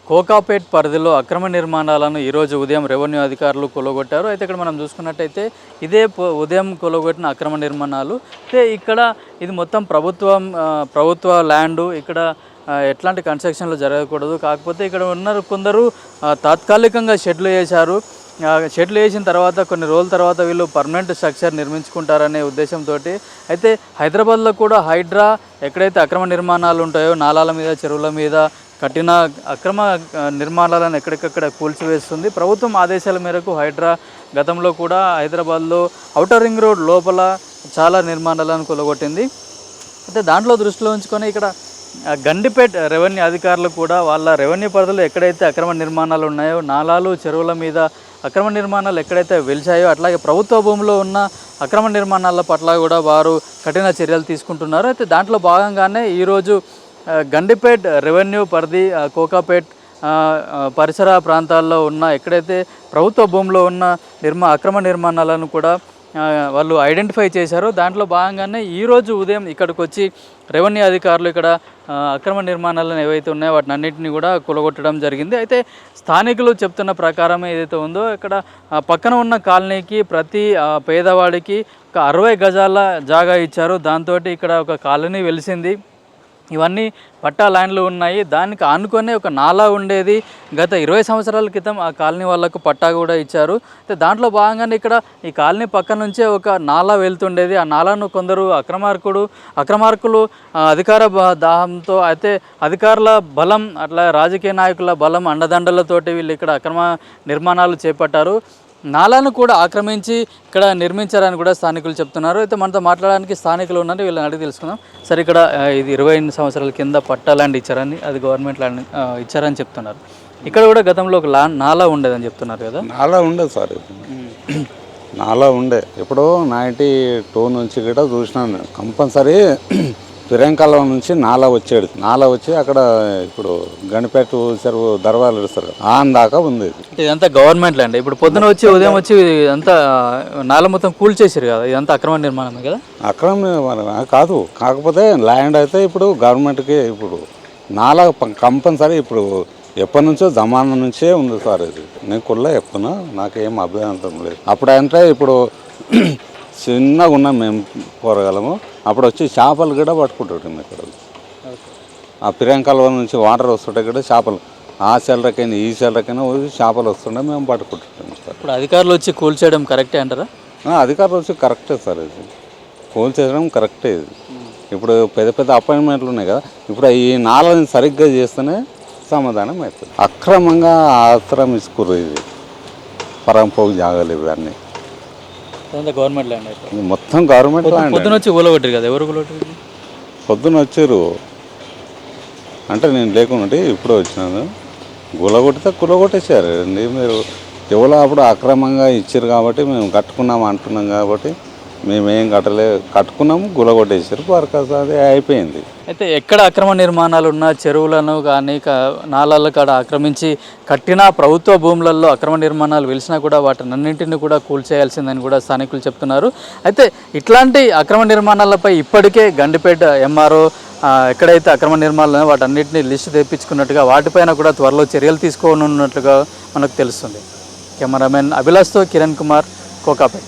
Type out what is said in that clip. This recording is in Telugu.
కోకాపేట్ పరిధిలో అక్రమ నిర్మాణాలను ఈరోజు ఉదయం రెవెన్యూ అధికారులు కొలగొట్టారు. అయితే ఇక్కడ మనం చూసుకున్నట్టయితే ఇదే ఉదయం కొలగొట్టిన అక్రమ నిర్మాణాలు. అయితే ఇక్కడ ఇది మొత్తం ప్రభుత్వ ల్యాండు. ఇక్కడ ఎట్లాంటి కన్స్ట్రక్షన్లు జరగకూడదు. కాకపోతే ఇక్కడ ఉన్న కొందరు తాత్కాలికంగా షెడ్లు వేశారు. షెడ్లు వేసిన తర్వాత కొన్ని రోజుల తర్వాత వీళ్ళు పర్మనెంట్ స్ట్రక్చర్ నిర్మించుకుంటారనే ఉద్దేశంతో అయితే హైదరాబాద్లో కూడా హైడ్రా ఎక్కడైతే అక్రమ నిర్మాణాలు ఉంటాయో నాలాల మీద చెరువుల మీద కట్టిన అక్రమ నిర్మాణాలను ఎక్కడికక్కడ కూల్చివేస్తుంది. ప్రభుత్వం ఆదేశాల మేరకు హైడ్రా గతంలో కూడా హైదరాబాద్లో ఔటర్ రింగ్ రోడ్ లోపల చాలా నిర్మాణాలను కొలగొట్టింది. అయితే దాంట్లో దృష్టిలో ఉంచుకొని ఇక్కడ గండిపేట్ రెవెన్యూ అధికారులు కూడా వాళ్ళ రెవెన్యూ పరిధిలో ఎక్కడైతే అక్రమ నిర్మాణాలు ఉన్నాయో నాలాలు చెరువుల మీద అక్రమ నిర్మాణాలు ఎక్కడైతే వెలిచాయో అట్లాగే ప్రభుత్వ భూమిలో ఉన్న అక్రమ నిర్మాణాల పట్ల కూడా వారు కఠిన చర్యలు తీసుకుంటున్నారు. అయితే దాంట్లో భాగంగానే ఈరోజు గండిపేట్ రెవెన్యూ పరిధి కోకాపేట్ పరిసర ప్రాంతాల్లో ఉన్న ఎక్కడైతే ప్రభుత్వ భూమిలో ఉన్న అక్రమ నిర్మాణాలను కూడా వాళ్ళు ఐడెంటిఫై చేశారు. దాంట్లో భాగంగానే ఈరోజు ఉదయం ఇక్కడికి వచ్చి రెవెన్యూ అధికారులు ఇక్కడ అక్రమ నిర్మాణాలను ఏవైతే ఉన్నాయో వాటిని అన్నింటినీ కూడా కూలగొట్టడం జరిగింది. అయితే స్థానికులు చెప్తున్న ప్రకారం ఏదైతే ఉందో ఇక్కడ పక్కన ఉన్న కాలనీకి ప్రతి పేదవాడికి ఒక 60 గజాల జాగా ఇచ్చారు. దాంతో ఇక్కడ ఒక కాలనీ వెలిసింది. ఇవన్నీ పట్టా ల్యాండ్లు ఉన్నాయి. దానికి ఆనుకొని ఒక నాలా ఉండేది. గత 20 సంవత్సరాల క్రితం ఆ కాలనీ వాళ్ళకు పట్టా కూడా ఇచ్చారు. అయితే దాంట్లో భాగంగానే ఇక్కడ ఈ కాలనీ పక్క నుంచే ఒక నాలా వెళ్తుండేది. ఆ నాలాను కొందరు అక్రమార్కులు అధికార దాహంతో అయితే అధికారుల బలం అట్లా రాజకీయ నాయకుల బలం అండదండలతోటి వీళ్ళు ఇక్కడ అక్రమ నిర్మాణాలు చేపట్టారు. నాలాను కూడా ఆక్రమించి ఇక్కడ నిర్మించారని కూడా స్థానికులు చెప్తున్నారు. అయితే మనతో మాట్లాడడానికి స్థానికులు ఉన్నారు, వీళ్ళని అడిగి తెలుసుకుందాం. సరే, ఇక్కడ ఇది 28 సంవత్సరాల కింద పట్టా ల్యాండ్ ఇచ్చారని, అది గవర్నమెంట్ ల్యాండ్ ఇచ్చారని చెప్తున్నారు. ఇక్కడ కూడా గతంలో ఒక నాలా ఉండేదని చెప్తున్నారు కదా? నాలా ఉండేది సార్, నాలా ఉండే. ఎప్పుడో 92 నుంచి కూడా చూసినాను. కంపల్సరీ పిరంకాలం నుంచి నాలా వచ్చేది. నాలా వచ్చి అక్కడ ఇప్పుడు గణపేట చెరువు దర్వాలు ఇస్తారు దాకా ఉంది. ఇదంతా గవర్నమెంట్ ల్యాండ్. ఇప్పుడు పొద్దున వచ్చి ఉదయం వచ్చి అంతా నాలా మొత్తం కూల్చేసారు కదా, ఇదంతా అక్రమ నిర్మాణమే కదా? అక్రమ నిర్మాణం కాదు, కాకపోతే ల్యాండ్ అయితే ఇప్పుడు గవర్నమెంట్కి ఇప్పుడు నాలా కంపల్సరీ ఇప్పుడు ఎప్పటి నుంచో జమానా నుంచే ఉంది సార్. ఇది నేను కూడా చెప్తున్నా, నాకేం అభ్యంతరం లేదు. అప్పుడంటే ఇప్పుడు చిన్నగా ఉన్నాం మేము పోరగలము. అప్పుడు వచ్చి చేపలు కూడా పట్టుకుంటాం ఇక్కడ. ఆ పిరంకాల నుంచి వాటర్ వస్తుంటే కూడా చేపలు ఆ సెలరకైనా ఈ సెలరకైనా చేపలు వస్తుండే మేము పట్టుకుంటుంటాం సార్. ఇప్పుడు అధికారులు వచ్చి కూల్చేయడం కరెక్టే అంటారా? అధికారులు వచ్చి కరెక్టే సార్, ఇది కూల్చేయడం కరెక్టే. ఇది ఇప్పుడు పెద్ద పెద్ద అపాయింట్మెంట్లు ఉన్నాయి కదా, ఇప్పుడు ఈ నాలని సరిగ్గా చేస్తేనే సమాధానం అవుతుంది. అక్రమంగా ఆక్రమించుకుర్రు, ఇది పరంపోగు జాగాలు ఇవన్నీ గవర్నమెంట్ ల్యాండ్ అయితే మొత్తం గవర్నమెంట్ ల్యాండ్. పొద్దున వచ్చి కూలగొట్టారు కదా, ఎవరు కూలగొట్టారు? పొద్దున వచ్చారు అంటే నేను లేకుండా ఇప్పుడు వచ్చినాను. కూలగొట్టేసారు అండి. మీరు ఎవరో అప్పుడు అక్రమంగా ఇచ్చారు కాబట్టి మేము కట్టుకున్నాము అంటున్నాం కాబట్టి మేమేం కట్టుకున్నాము, గులగొట్టేసారు. వర్క్ అది అయిపోయింది. అయితే ఎక్కడ అక్రమ నిర్మాణాలు ఉన్నా చెరువులను కానీ నాలాల కాడ ఆక్రమించి కట్టిన ప్రభుత్వ భూములలో అక్రమ నిర్మాణాలు వెలిసినా కూడా వాటిని అన్నింటినీ కూడా కూల్చేయాల్సిందని కూడా స్థానికులు చెప్తున్నారు. అయితే ఇట్లాంటి అక్రమ నిర్మాణాలపై ఇప్పటికే గండిపేట ఎంఆర్ఓ ఎక్కడైతే అక్రమ నిర్మాణాలు వాటన్నిటిని లిస్టు తెప్పించుకున్నట్టుగా వాటిపైన కూడా త్వరలో చర్యలు తీసుకోనున్నట్లుగా మనకు తెలుస్తుంది. కెమెరామెన్ అభిలాష్తో కిరణ్ కుమార్, కోకాపేట్.